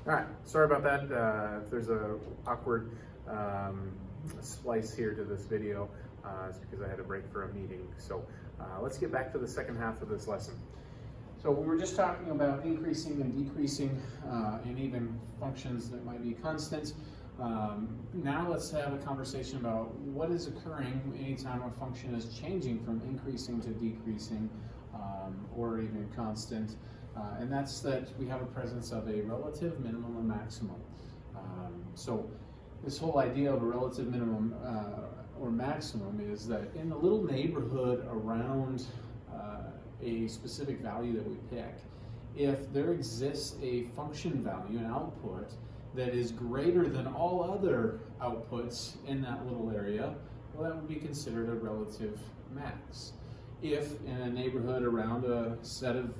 All right, sorry about that. If there's a awkward splice here to this video, it's because I had to break for a meeting. So let's get back to the second half of this lesson. So we were just talking about increasing and decreasing and even functions that might be constant. Now let's have a conversation about what is occurring anytime a function is changing from increasing to decreasing or even constant. And that's that we have a presence of a relative minimum or maximum. So this whole idea of a relative minimum or maximum is that in the little neighborhood around a specific value that we pick, if there exists a function value, an output, that is greater than all other outputs in that little area, well, that would be considered a relative max. If in a neighborhood around a set of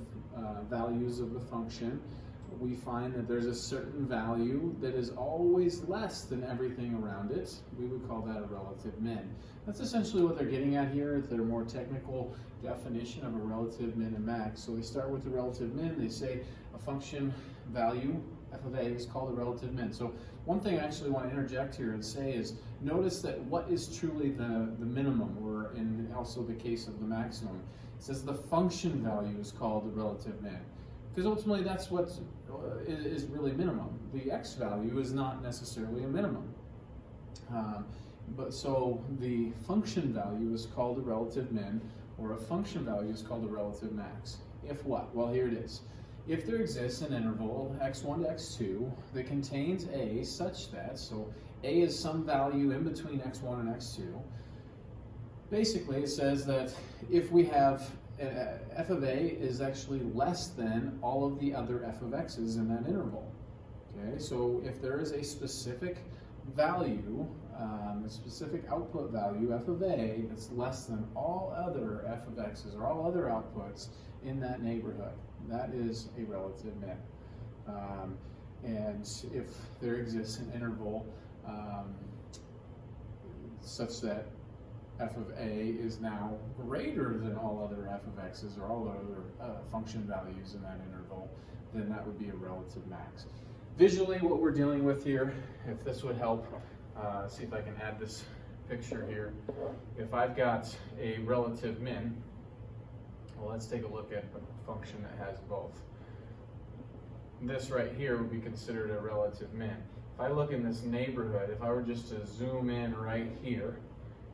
values of the function, we find that there's a certain value that is always less than everything around it, we would call that a relative min. That's essentially what they're getting at here, their more technical definition of a relative min and max. So they start with the relative min, they say a function value, f of a, is called a relative min. So one thing I actually want to interject here and say is, notice that what is truly the minimum, or in also the case of the maximum, it says the function value is called the relative min. Because ultimately that's what is really minimum. The x value is not necessarily a minimum. But so the function value is called a relative min, or a function value is called a relative max. If what? Well, here it is. If there exists an interval x1 to x2 that contains a such that, so a is some value in between x1 and x2, basically it says that if we have f of a is actually less than all of the other f of x's in that interval. Okay, so if there is a specific value, a specific output value, f of a, that's less than all other f of x's or all other outputs in that neighborhood, that is a relative min. And if there exists an interval such that f of a is now greater than all other f of x's or all other function values in that interval, then that would be a relative max. Visually, what we're dealing with here, if this would help, see if I can add this picture here. If I've got a relative min, well, let's take a look at a function that has both. This right here would be considered a relative min. If I look in this neighborhood, if I were just to zoom in right here,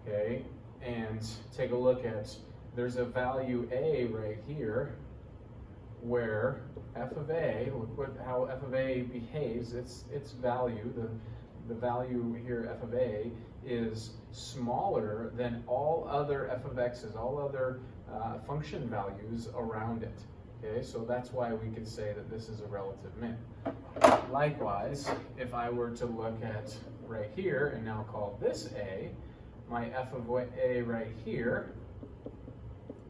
okay, and take a look at, there's a value a right here where f of a, look how f of a behaves, its value, the value here f of a is smaller than all other f of x's, all other function values around it. Okay, so that's why we could say that this is a relative min. Likewise, if I were to look at right here and now call this a, my f of a right here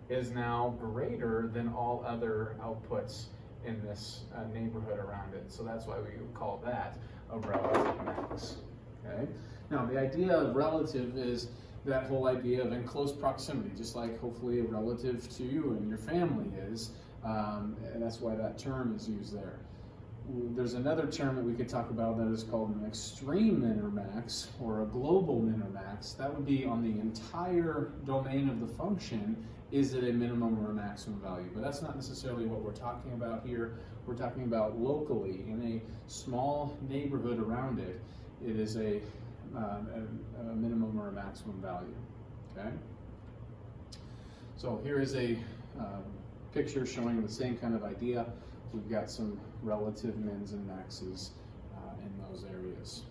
is now greater than all other outputs in this neighborhood around it. So that's why we would call that a relative max. Okay. Now the idea of relative is that whole idea of in close proximity, just like hopefully a relative to you and your family is, and that's why that term is used there. There's another term that we could talk about that is called an extreme min or max, or a global min or max. That would be on the entire domain of the function, is it a minimum or a maximum value? But that's not necessarily what we're talking about here. We're talking about locally, in a small neighborhood around it, it is a minimum or a maximum value, okay? So here is a picture showing the same kind of idea. We've got some relative mins and maxes in those areas.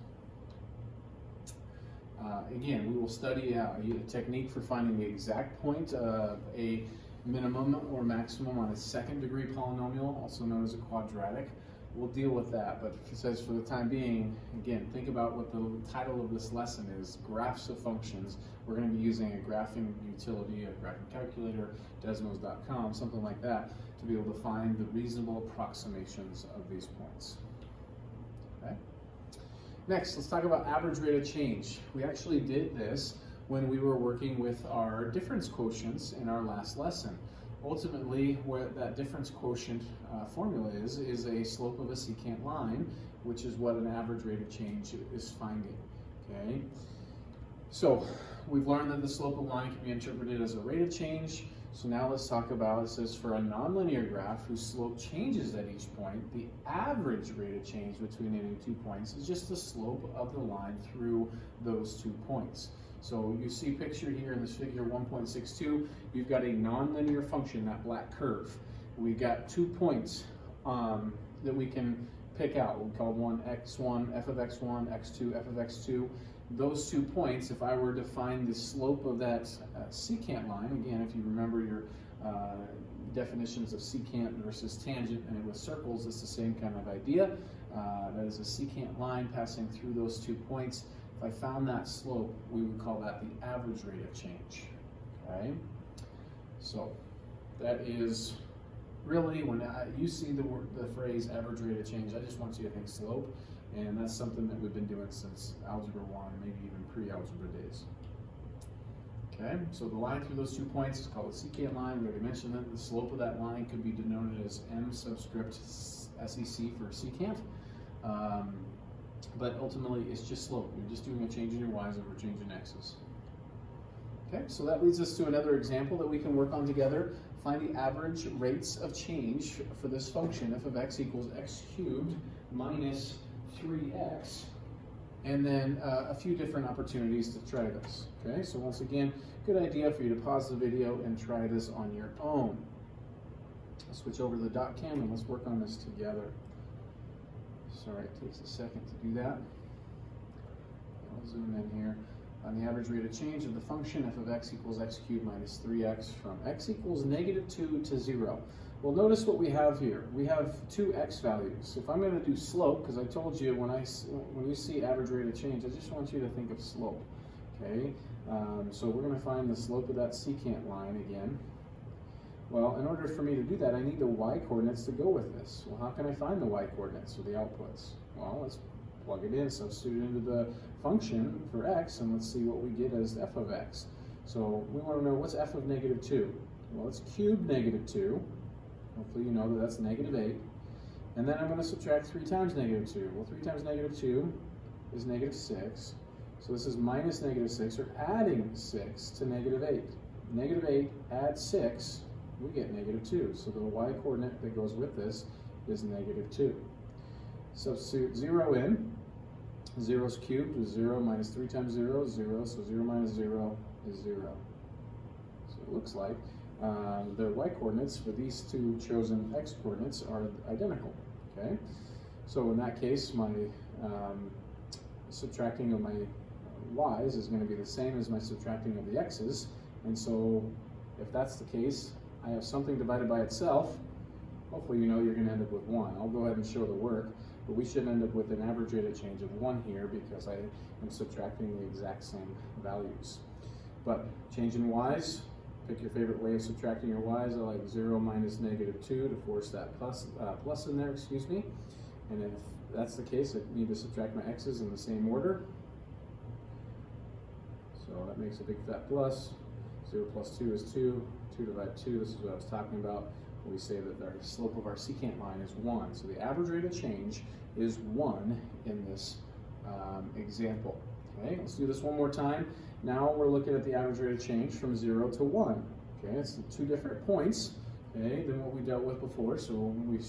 Again, we will study a technique for finding the exact point of a minimum or maximum on a second degree polynomial, also known as a quadratic. We'll deal with that, but it says for the time being, again, think about what the title of this lesson is, graphs of functions. We're going to be using a graphing utility, a graphing calculator, desmos.com, something like that, to be able to find the reasonable approximations of these points. Okay? Next, let's talk about average rate of change. We actually did this when we were working with our difference quotients in our last lesson. ultimately, what that difference quotient formula is a slope of a secant line, which is what an average rate of change is finding, okay? So we've learned that the slope of a line can be interpreted as a rate of change. So now let's talk about, it says for a nonlinear graph whose slope changes at each point, the average rate of change between any 2 points is just the slope of the line through those 2 points. So you see pictured here in this figure 1.62, you've got a nonlinear function, that black curve. We've got 2 points that we can pick out. We call one x1, f of x1, x2, f of x2. Those 2 points, if I were to find the slope of that secant line, again, if you remember your definitions of secant versus tangent, and with circles, it's the same kind of idea. That is a secant line passing through those 2 points. If I found that slope, we would call that the average rate of change, okay? So that is really, when you see the phrase average rate of change, I just want you to think slope. And that's something that we've been doing since Algebra 1, maybe even pre-algebra days. Okay, so the line through those 2 points is called a secant line. We already mentioned that the slope of that line could be denoted as m subscript sec for secant. But ultimately, it's just slope. You're just doing a change in your y's over change in x's. Okay, so that leads us to another example that we can work on together. Find the average rates of change for this function, f of x equals x cubed minus 3x, and then a few different opportunities to try this. Okay, so once again, good idea for you to pause the video and try this on your own. I'll switch over to the dot cam and let's work on this together. Sorry, it takes a second to do that. I'll zoom in here. On the average rate of change of the function, f of x equals x cubed minus 3x from x equals -2 to 0. Well, notice what we have here. We have 2 x values. If I'm going to do slope, because I told you when you see average rate of change, I just want you to think of slope. Okay, so we're going to find the slope of that secant line again. Well, in order for me to do that, I need the y-coordinates to go with this. Well, how can I find the y-coordinates, or the outputs? Well, let's plug it in, substitute it into the function for x, and let's see what we get as f of x. So we want to know, what's f of -2? Well, it's cube -2. Hopefully you know that that's -8. And then I'm going to subtract 3 times -2. Well, 3 times -2 is -6. So this is minus -6, or adding 6 to -8. -8 add 6, we get -2. So the y-coordinate that goes with this is -2. Substitute 0 in. 0's cubed is 0 minus 3 times 0 is 0, so 0 minus 0 is 0. So it looks like the y-coordinates for these 2 chosen x-coordinates are identical, okay? So in that case, my subtracting of my y's is going to be the same as my subtracting of the x's, and so if that's the case, I have something divided by itself. Hopefully you know you're going to end up with 1. I'll go ahead and show the work, but we should end up with an average rate of change of 1 here because I am subtracting the exact same values. But change in y's, pick your favorite way of subtracting your y's. I like 0 minus -2 to force that plus in there, excuse me. And if that's the case, I need to subtract my x's in the same order. So that makes a big fat plus. 0 plus 2 is 2. 2 divided 2, this is what I was talking about. We say that the slope of our secant line is 1. So the average rate of change is 1 in this example. Okay, let's do this one more time. Now we're looking at the average rate of change from 0 to 1. Okay, it's 2 different points, okay, than what we dealt with before, so we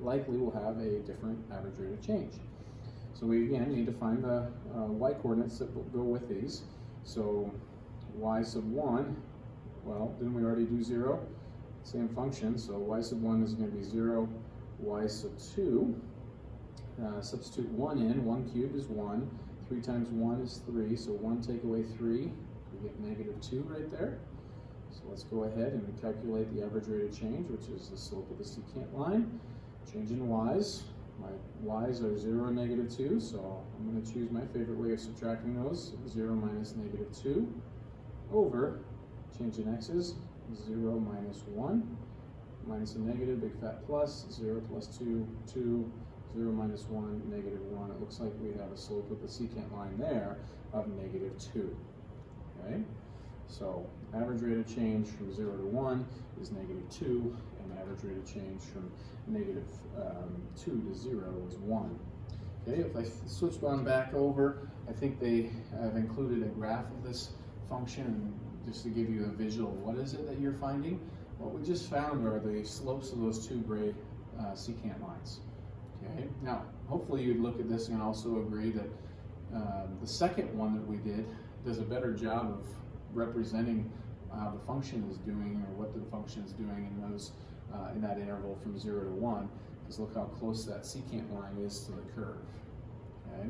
likely will have a different average rate of change. So we again need to find the y-coordinates that will go with these. So y sub 1, well, didn't we already do 0? Same function, so y sub 1 is going to be 0, y sub 2, substitute 1 in, 1 cubed is 1, 3 times 1 is 3, so 1 take away 3, we get -2 right there. So let's go ahead and calculate the average rate of change, which is the slope of the secant line. Change in y's, my y's are 0 and -2, so I'm going to choose my favorite way of subtracting those, 0 minus -2, over change in x's, 0 minus 1, minus a negative, big fat plus, 0 plus 2, 2, 0 minus 1, -1. It looks like we have a slope of the secant line there of -2. Okay? So average rate of change from 0 to 1 is -2, and average rate of change from -2 to 0 is 1. Okay, if I switch one back over, I think they have included a graph of this function just to give you a visual. What is it that you're finding? What we just found are the slopes of those two gray secant lines. Okay, now hopefully you'd look at this and also agree that the second one that we did does a better job of representing how the function is doing, or what the function is doing in those in that interval from 0 to 1. Because look how close that secant line is to the curve. Okay,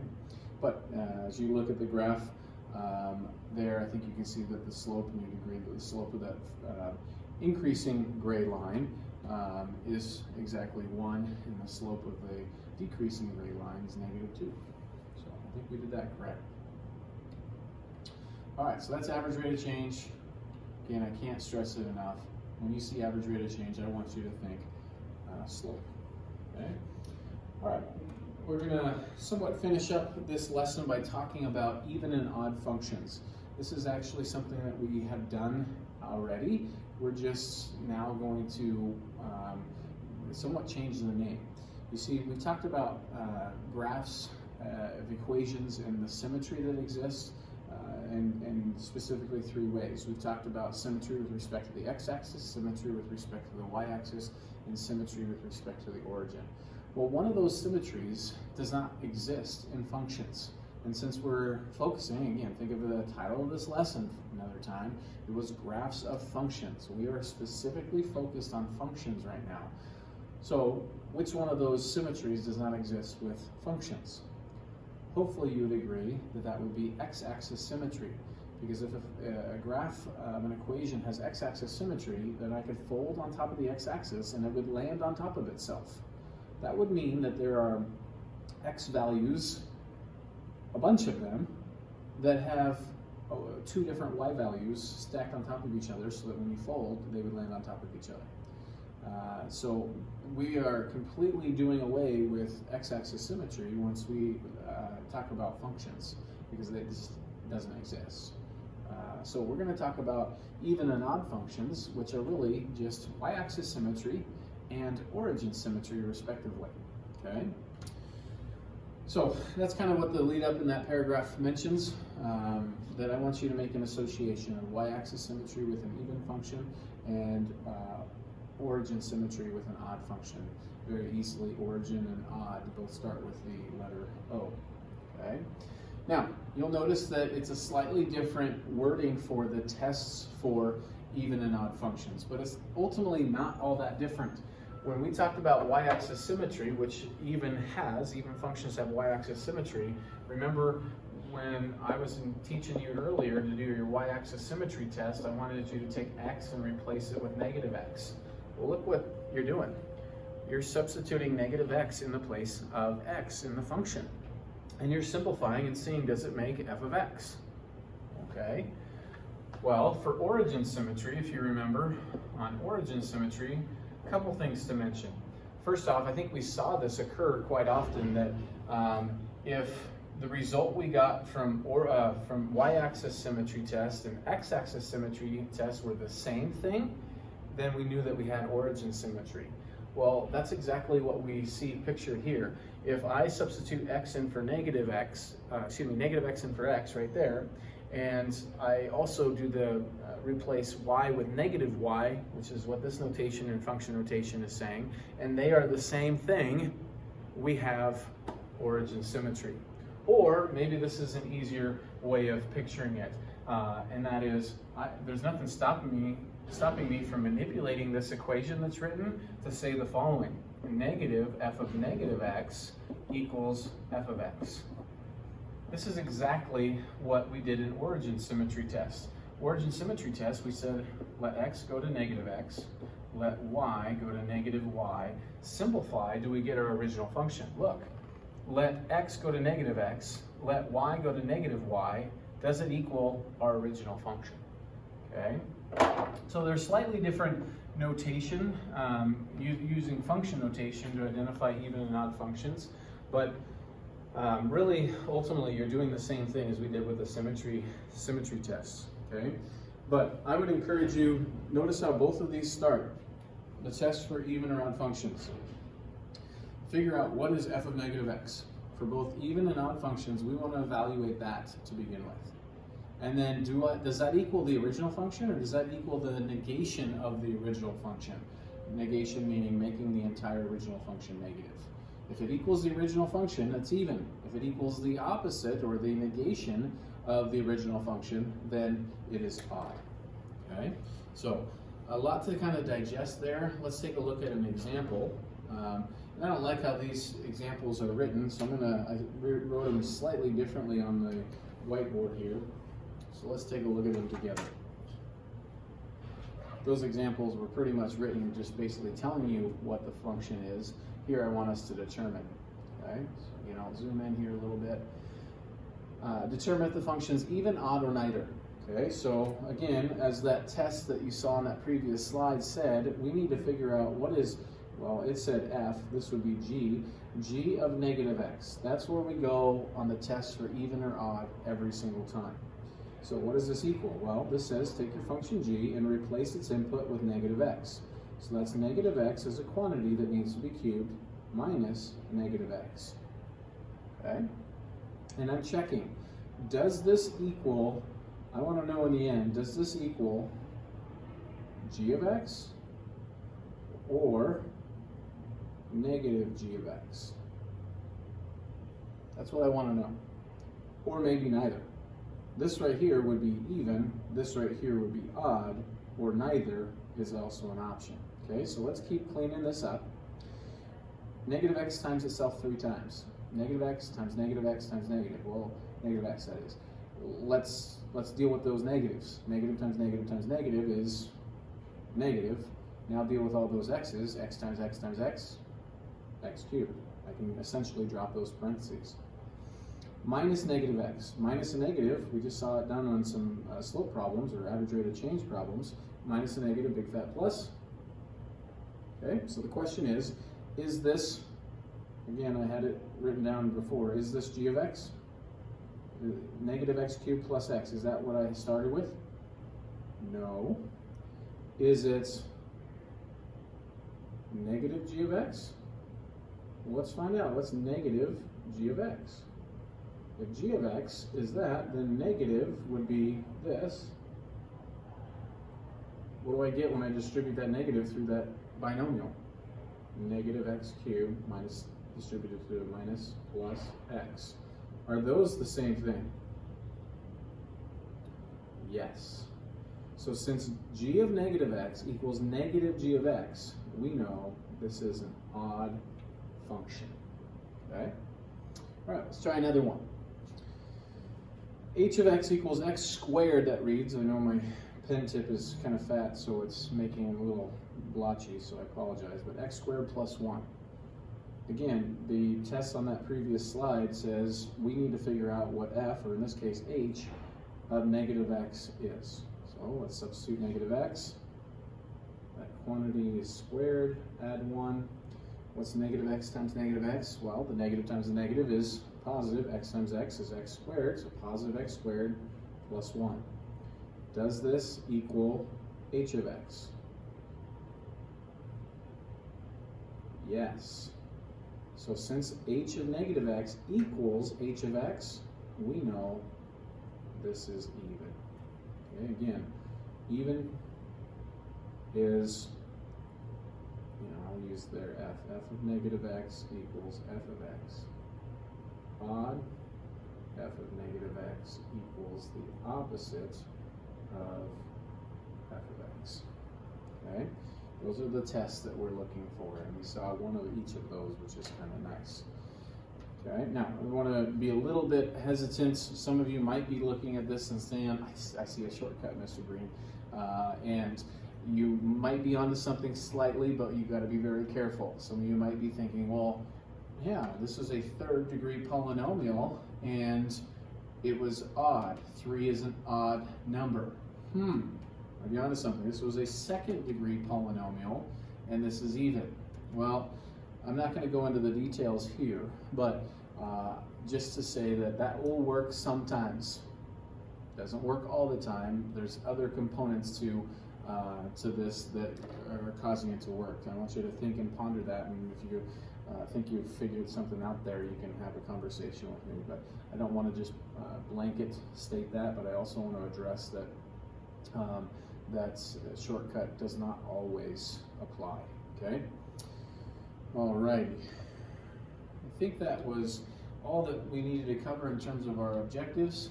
but as you look at the graph there, I think you can see that the slope, and you'd agree that the slope of that increasing gray line is exactly 1, and the slope of the decreasing gray line is -2. So I think we did that correct. All right, so that's average rate of change. Again, I can't stress it enough. When you see average rate of change, I want you to think slope. Okay. All right, we're going to somewhat finish up this lesson by talking about even and odd functions. This is actually something that we have done already. We're just now going to somewhat change the name. You see, we talked about graphs of equations and the symmetry that exists, and specifically 3 ways. We've talked about symmetry with respect to the x-axis, symmetry with respect to the y-axis, and symmetry with respect to the origin. Well, one of those symmetries does not exist in functions. And since we're focusing, again, think of the title of this lesson another time, it was graphs of functions. We are specifically focused on functions right now. So which one of those symmetries does not exist with functions? Hopefully you would agree that that would be x-axis symmetry. Because if a graph of an equation has x-axis symmetry, then I could fold on top of the x-axis and it would land on top of itself. That would mean that there are x values, a bunch of them, that have 2 different y values stacked on top of each other, so that when you fold, they would land on top of each other. So we are completely doing away with x-axis symmetry once we talk about functions, because it just doesn't exist. So we're going to talk about even and odd functions, which are really just y-axis symmetry and origin symmetry, respectively. Okay. So that's kind of what the lead up in that paragraph mentions, that I want you to make an association of y-axis symmetry with an even function and origin symmetry with an odd function. Very easily, origin and odd both start with the letter O. Okay. Now, you'll notice that it's a slightly different wording for the tests for even and odd functions, but it's ultimately not all that different. When we talked about y-axis symmetry, which even functions have y-axis symmetry, remember when I was teaching you earlier to do your y-axis symmetry test, I wanted you to take x and replace it with -x. Well, look what you're doing. You're substituting -x in the place of x in the function. And you're simplifying and seeing, does it make f of x? Okay. Well, for origin symmetry, if you remember, on origin symmetry, a couple things to mention. First off, I think we saw this occur quite often, that if the result we got from y-axis symmetry test and x-axis symmetry test were the same thing, then we knew that we had origin symmetry. Well, that's exactly what we see pictured here. If I substitute x in for -x in for x right there, and I also do the replace y with -y, which is what this notation and function notation is saying, and they are the same thing, we have origin symmetry. Or maybe this is an easier way of picturing it, and that is, there's nothing stopping me from manipulating this equation that's written to say the following: negative f of -x equals f of x. This is exactly what we did in origin symmetry test. Origin symmetry test, we said let x go to -x, let y go to -y. Simplify, do we get our original function? Look, let x go to -x, let y go to -y. Does it equal our original function? Okay. So there's slightly different notation, using function notation to identify even and odd functions, but really, ultimately, you're doing the same thing as we did with the symmetry tests. Okay. But I would encourage you, notice how both of these start. The test for even or odd functions. Figure out what is f of negative x. For both even and odd functions, we want to evaluate that to begin with. And then does that equal the original function, or does that equal the negation of the original function? Negation meaning making the entire original function negative. If it equals the original function, it's even. If it equals the opposite or the negation of the original function, then it is odd. Okay? So a lot to kind of digest there. Let's take a look at an example. And I don't like how these examples are written, so I wrote them slightly differently on the whiteboard here. So let's take a look at them together. Those examples were pretty much written just basically telling you what the function is. Here I want us to determine. Okay? So, I'll zoom in here a little bit. Determine if the function's even, odd, or neither. Okay, so again, as that test that you saw on that previous slide said, we need to figure out what is, well, it said f, this would be g of negative x. That's where we go on the test for even or odd every single time. So what does this equal? Well, this says take your function g and replace its input with negative x. So that's negative x is a quantity that needs to be cubed minus negative x. Okay? And I'm checking, does this equal, I want to know in the end, does this equal g of x or negative g of x? That's what I want to know. Or maybe neither. This right here would be even, this right here would be odd, or neither is also an option. Okay, so let's keep cleaning this up. Negative x times itself 3 times. Negative x times negative x times negative. Well, negative x that is. Let's deal with those negatives. Negative times negative times negative is negative. Now deal with all those x's. X times x times x, x cubed. I can essentially drop those parentheses. Minus negative x. Minus a negative, we just saw it done on some slope problems or average rate of change problems. Minus a negative, big fat plus. Okay, so the question is this, again, I had it written down before, is this g of x? Negative x cubed plus x, is that what I started with? No. Is it negative g of x? Well, let's find out. What's negative g of x? If g of x is that, then negative would be this. What do I get when I distribute that negative through that binomial? Negative x cubed minus distributed to minus plus x. Are those the same thing? Yes. So since g of negative x equals negative g of x, we know this is an odd function. Okay? All right, let's try another one. H of x equals x squared, that reads. I know my pen tip is kind of fat, so it's making it a little blotchy, so I apologize, but x squared plus 1. Again, the test on that previous slide says we need to figure out what f, or in this case h, of negative x is. So let's substitute negative x. That quantity is squared, add 1. What's negative x times negative x? Well, the negative times the negative is positive. X times x is x squared, so positive x squared plus 1. Does this equal h of x? Yes. So since h of negative x equals h of x, we know this is even. Okay, again, even is, I'll use their f. F of negative x equals f of x. Odd, f of negative x equals the opposite of f of x. Okay? Those are the tests that we're looking for, and we saw one of each of those, which is kind of nice. Okay, now we want to be a little bit hesitant. Some of you might be looking at this and saying, I see a shortcut, Mr. Green, and you might be onto something slightly, but you've got to be very careful. Some of you might be thinking, well, yeah, this is a third-degree polynomial, and it was odd. 3 is an odd number. I'll be onto something. This was a second-degree polynomial, and this is even. Well, I'm not going to go into the details here, but just to say that will work sometimes. Doesn't work all the time. There's other components to this that are causing it to work. I want you to think and ponder that, and if you think you've figured something out there, you can have a conversation with me. But I don't want to just blanket state that, but I also want to address that that shortcut does not always apply. Okay? Alrighty. I think that was all that we needed to cover in terms of our objectives.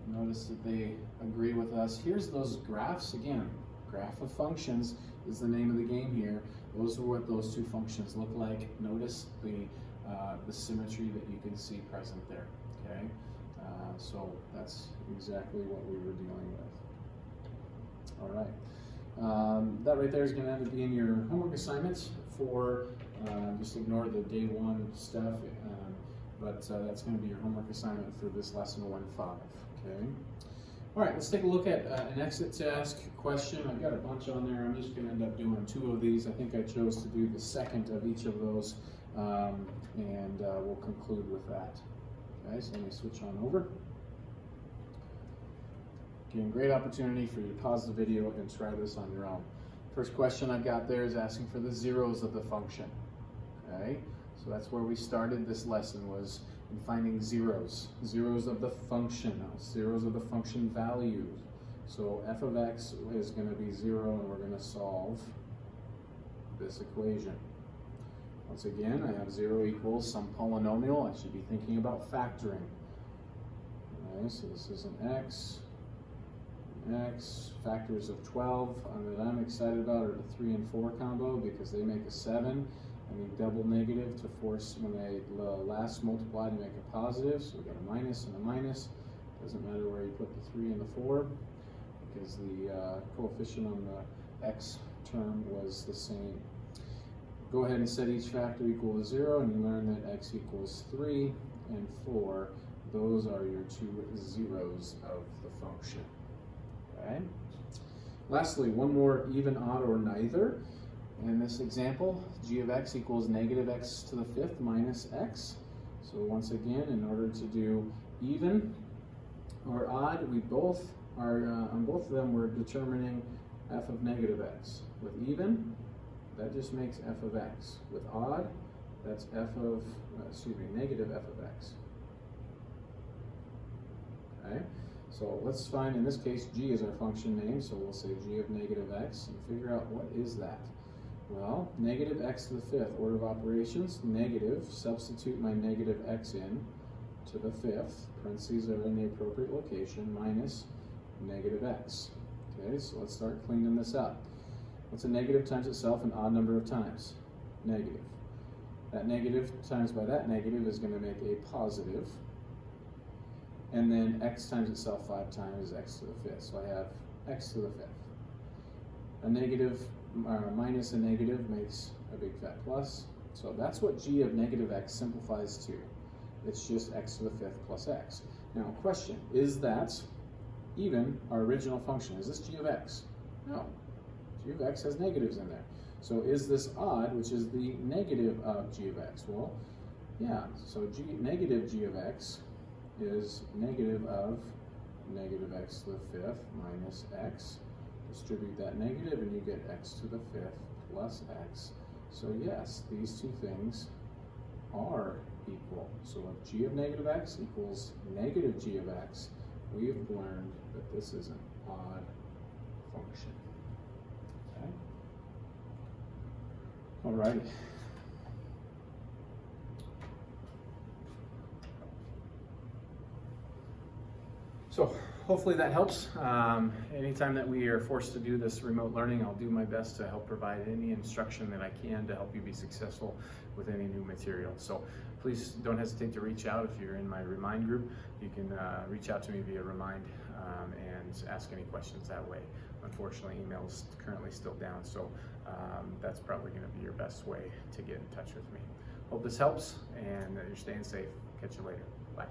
Notice that they agree with us. Here's those graphs. Again, graph of functions is the name of the game here. Those are what those two functions look like. Notice the symmetry that you can see present there. Okay, so that's exactly what we were dealing with. All right, that right there is going to end up being your homework assignments for. Just ignore the day one stuff, but that's going to be your homework assignment for this lesson 1-5. Okay. All right, let's take a look at an exit task question. I've got a bunch on there. I'm just going to end up doing 2 of these. I think I chose to do the second of each of those, and we'll conclude with that. Okay, so let me switch on over. Again, great opportunity for you to pause the video and try this on your own. First question I've got there is asking for the zeros of the function. Okay, so that's where we started this lesson, was in finding zeros of the function, zeros of the function value. So f of x is going to be 0, and we're going to solve this equation. Once again, I have 0 equals some polynomial. I should be thinking about factoring. Okay, so this is an x, factors of 12 that I'm excited about are the 3 and 4 combo because they make a 7. I need double negative to force when I last multiply to make a positive, so we got a minus and a minus. Doesn't matter where you put the 3 and the 4 because the coefficient on the x term was the same. Go ahead and set each factor equal to 0, and you learn that x equals 3 and 4. Those are your 2 zeros of the function. Okay. Lastly, one more even, odd, or neither. In this example, g of x equals negative x to the 5th minus x. So once again, in order to do even or odd, we both are, on both of them, we're determining f of negative x. With even, that just makes f of x. With odd, that's negative f of x. Okay, so let's find, in this case, g is our function name, so we'll say g of negative x and figure out what is that. Well, negative x to the 5th, order of operations, negative, substitute my negative x in to the 5th, parentheses are in the appropriate location, minus negative x. Okay, so let's start cleaning this up. What's a negative times itself an odd number of times? Negative. That negative times by that negative is going to make a positive. And then x times itself 5 times is x to the 5th. So I have x to the 5th. A negative minus a negative makes a big fat plus. So that's what g of negative x simplifies to. It's just x to the 5th plus x. Now, question, is that even our original function? Is this g of x? No. G of x has negatives in there. So is this odd, which is the negative of g of x? Well, yeah. So negative g of x is negative of negative x to the 5th minus x. Distribute that negative and you get x to the 5th plus x. So yes, these two things are equal. So if g of negative x equals negative g of x, we have learned that this is an odd function. Okay? Alrighty. So hopefully that helps. Anytime that we are forced to do this remote learning, I'll do my best to help provide any instruction that I can to help you be successful with any new material. So please don't hesitate to reach out. If you're in my Remind group, you can reach out to me via Remind and ask any questions that way. Unfortunately, email is currently still down, so that's probably going to be your best way to get in touch with me. Hope this helps and that you're staying safe. Catch you later. Bye.